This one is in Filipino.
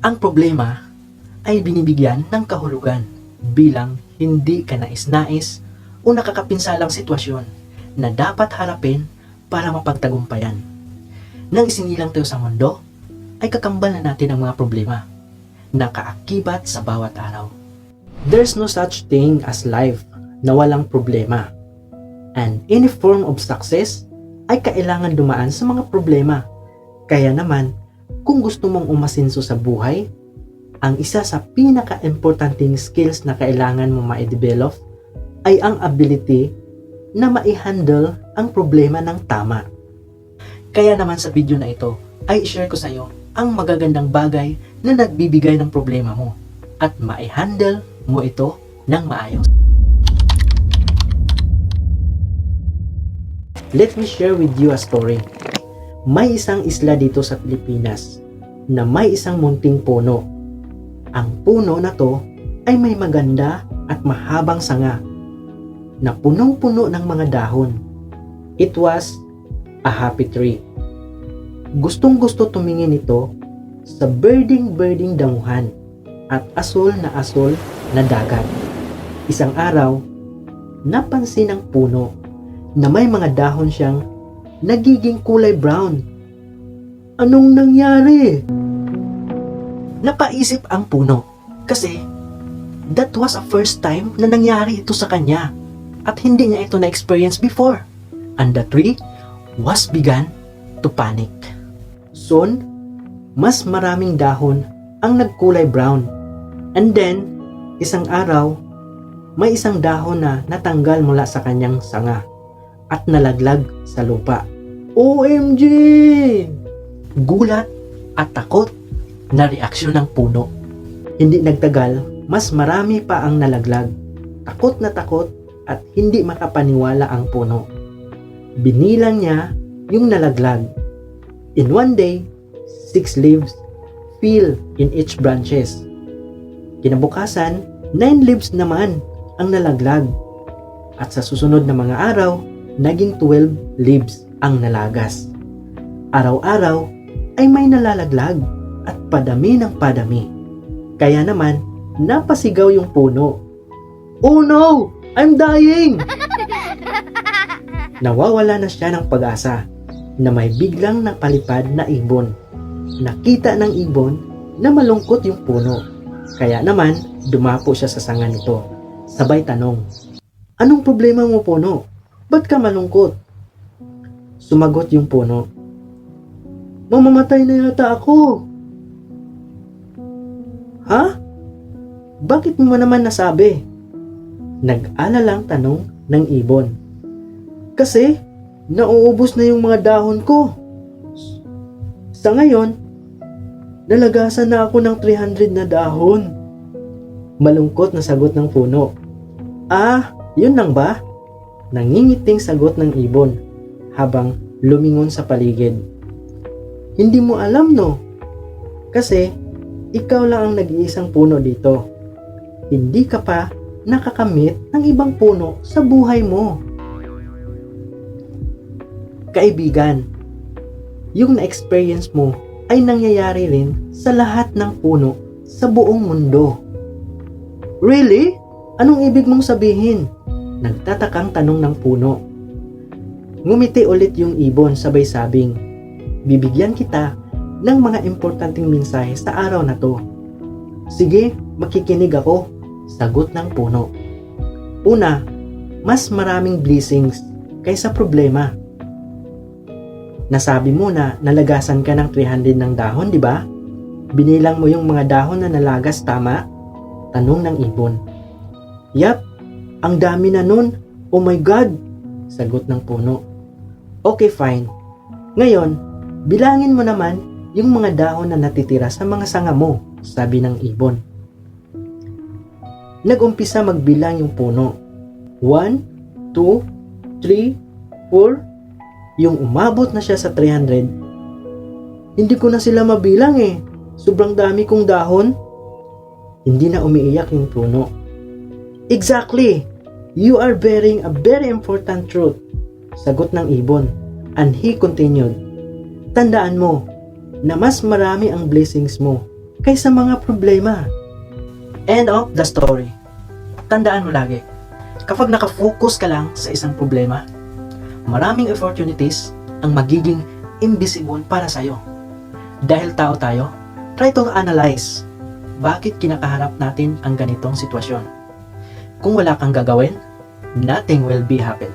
Ang problema ay binibigyan ng kahulugan bilang hindi ka nais-nais o nakakapinsalang sitwasyon na dapat harapin para mapagtagumpayan. Nang isinilang tayo sa mundo, ay kakambal na natin ang mga problema na kaakibat sa bawat araw. There's no such thing as life na walang problema. And any form of success ay kailangan dumaan sa mga problema. Kaya naman, kung gusto mong umasenso sa buhay, ang isa sa pinaka-importanting skills na kailangan mo ma-develop ay ang ability na ma-handle ang problema ng tama. Kaya naman sa video na ito ay share ko sa iyo ang magagandang bagay na nagbibigay ng problema mo at ma-handle mo ito ng maayos. Let me share with you a story. May isang isla dito sa Pilipinas na may isang munting puno. Ang puno na to ay may maganda at mahabang sanga na punong-puno ng mga dahon. It was a happy tree. Gustong-gusto tumingin ito sa birding damuhan at asul na dagat. Isang araw, napansin ng puno na may mga dahon siyang nagiging kulay brown. Anong nangyari? Napaisip ang puno kasi that was a first time na nangyari ito sa kanya at hindi niya ito na-experience before. And the tree was began to panic. Soon, mas maraming dahon ang nagkulay brown. And then, isang araw, may isang dahon na natanggal mula sa kanyang sanga at nalaglag sa lupa. OMG! Gulat at takot na reaksyon ng puno. Hindi nagtagal, mas marami pa ang nalaglag. Takot na takot at hindi makapaniwala ang puno. Binilang niya yung nalaglag. In one day, 6 leaves fell in each branches. Kinabukasan, 9 leaves naman ang nalaglag. At sa susunod na mga araw, naging 12 leaves ang nalagas. Araw-araw ay may nalalaglag at padami ng padami. Kaya naman, napasigaw yung puno. Oh no! I'm dying! Nawawala na siya ng pag-asa na may biglang napalipad na ibon. Nakita ng ibon na malungkot yung puno. Kaya naman, dumapo siya sa sanga nito. Sabay tanong, anong problema mo, puno? Ba't ka malungkot? Sumagot yung puno, mamamatay na yata ako. Ha? Bakit mo naman nasabi? Nag-alalang tanong ng ibon. Kasi, nauubos na yung mga dahon ko. Sa ngayon, nalagasan na ako ng 300 na dahon. Malungkot na sagot ng puno. Ah, yun lang ba? Nangingiting sagot ng ibon habang lumingon sa paligid. Hindi mo alam, no? Kasi, ikaw lang ang nag-iisang puno dito. Hindi ka pa nakakamit ng ibang puno sa buhay mo. Kaibigan, yung na-experience mo ay nangyayari rin sa lahat ng puno sa buong mundo. Really? Anong ibig mong sabihin? Nagtatakang tanong ng puno. Ngumiti ulit yung ibon sabay sabing, bibigyan kita ng mga importanteng mensahe sa araw na to. Sige, makikinig ako, sagot ng puno. Una, mas maraming blessings kaysa problema. Nasabi mo na nalagasan ka ng 300 ng dahon, di ba? Binilang mo yung mga dahon na nalagas, tama? Tanong ng ibon. Yap, ang dami na nun. Oh my God! Sagot ng puno. Okay, fine. Ngayon, bilangin mo naman yung mga dahon na natitira sa mga sanga mo, sabi ng ibon. Nag-umpisa magbilang yung puno. 1, 2, 3, 4. Yung umabot na siya sa 300. Hindi ko na sila mabilang eh. Sobrang dami kong dahon. Hindi na umiiyak yung puno. Exactly! You are bearing a very important truth, sagot ng ibon. And he continued, tandaan mo na mas marami ang blessings mo kaysa mga problema. End of the story. Tandaan mo lagi, kapag nakafocus ka lang sa isang problema, maraming opportunities ang magiging invisible para sa'yo. Dahil tao tayo, try to analyze bakit kinakaharap natin ang ganitong sitwasyon. Kung wala kang gagawin, nothing will be happen.